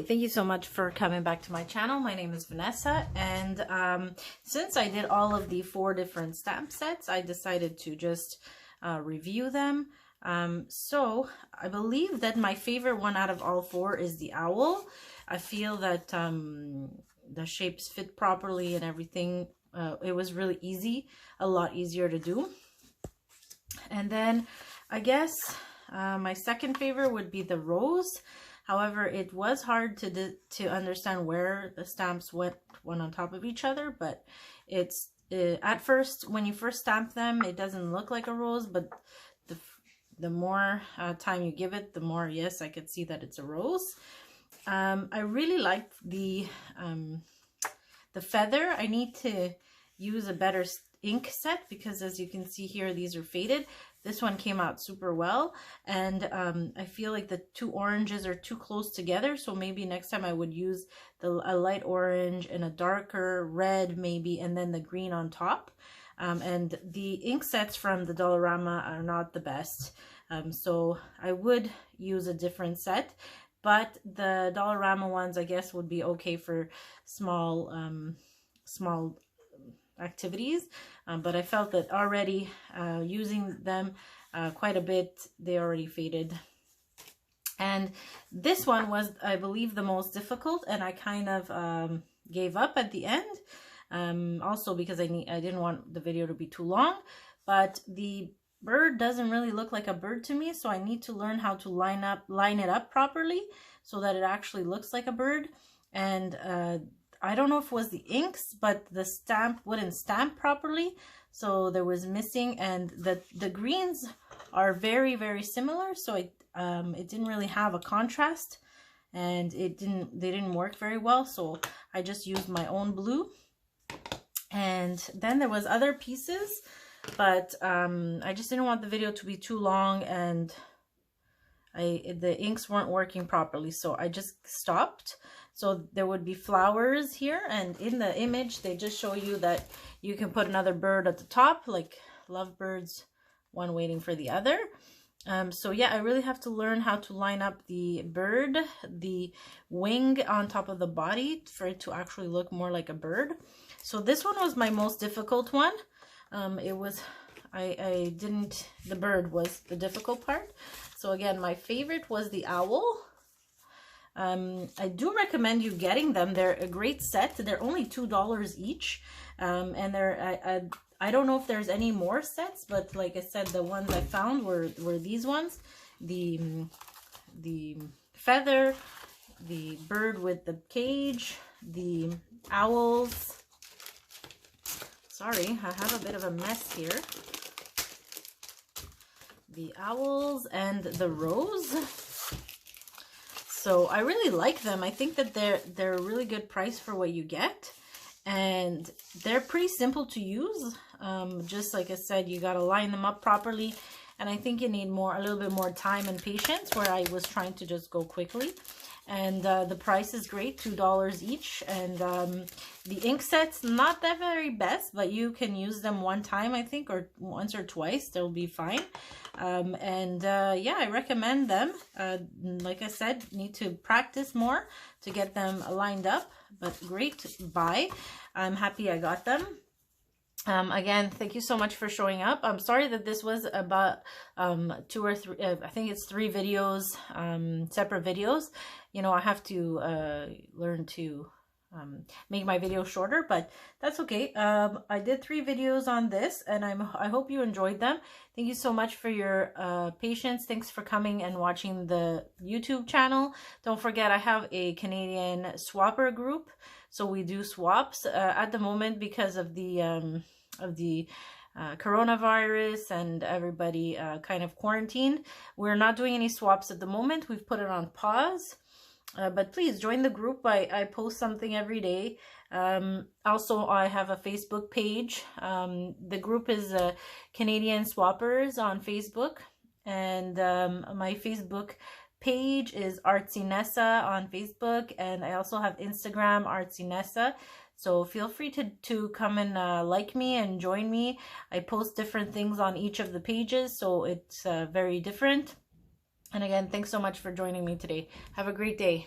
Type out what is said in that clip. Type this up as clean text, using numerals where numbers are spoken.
thank you so much for coming back to my channel. My name is Vanessa, and since I did all of the 4 different stamp sets, I decided to just review them. So I believe that my favorite one out of all 4 is the owl. I feel that the shapes fit properly and everything. It was really easy, a lot easier to do. And then I guess my second favorite would be the rose. However, it was hard to understand where the stamps went one on top of each other, but it's at first, when you first stamp them, it doesn't look like a rose, but the more time you give it, the more, yes, I could see that it's a rose. I really like the feather. I need to use a better ink set because, as you can see here, these are faded. This one came out super well, and I feel like the 2 oranges are too close together, so maybe next time I would use a light orange and a darker red maybe, and then the green on top. And the ink sets from the Dollarama are not the best, so I would use a different set, but the Dollarama ones I guess would be okay for small activities, but I felt that already using them quite a bit, they already faded. And this one was, I believe, the most difficult, and I kind of gave up at the end, also because I didn't want the video to be too long. But the bird doesn't really look like a bird to me, so I need to learn how to line it up properly so that it actually looks like a bird. And I don't know if it was the inks, but the stamp wouldn't stamp properly, so there was missing, and the greens are very, very similar, so it didn't really have a contrast, and they didn't work very well, so I just used my own blue. And then there was other pieces, but I just didn't want the video to be too long, and the inks weren't working properly, so I just stopped. So there would be flowers here, and in the image they just show you that you can put another bird at the top, like lovebirds, one waiting for the other. So yeah, I really have to learn how to line up the bird, the wing on top of the body, for it to actually look more like a bird. So this one was my most difficult one. The bird was the difficult part. So again, my favorite was the owl. I do recommend you getting them. They're a great set. They're only $2 each, and I don't know if there's any more sets, but like I said, the ones I found were these ones: the feather, the bird with the cage, the owls. Sorry, I have a bit of a mess here. The owls and the rose. So I really like them. I think that they're a really good price for what you get, and they're pretty simple to use. Just like I said, you got to line them up properly, and I think you need a little bit more time and patience, where I was trying to just go quickly. And the price is great, $2 each, and the ink sets, not the very best, but you can use them one time, I think, or once or twice, they'll be fine. Yeah, I recommend them. Like I said, need to practice more to get them lined up, but great buy. I'm happy I got them. Again, thank you so much for showing up. I'm sorry that this was about 2 or 3, I think it's 3 videos, separate videos. You know, I have to learn to make my video shorter, but that's okay. I did 3 videos on this, and I hope you enjoyed them. Thank you so much for your patience. Thanks for coming and watching the YouTube channel. Don't forget, I have a Canadian swapper group, so we do swaps at the moment because of the coronavirus and everybody kind of quarantined. We're not doing any swaps at the moment. We've put it on pause. But please join the group. I post something every day. Also, I have a Facebook page. The group is Canadian Swappers on Facebook. And my Facebook page is Artsy Nessa on Facebook. And I also have Instagram, Artsy Nessa. So feel free to come and like me and join me. I post different things on each of the pages, so it's very different. And again, thanks so much for joining me today. Have a great day.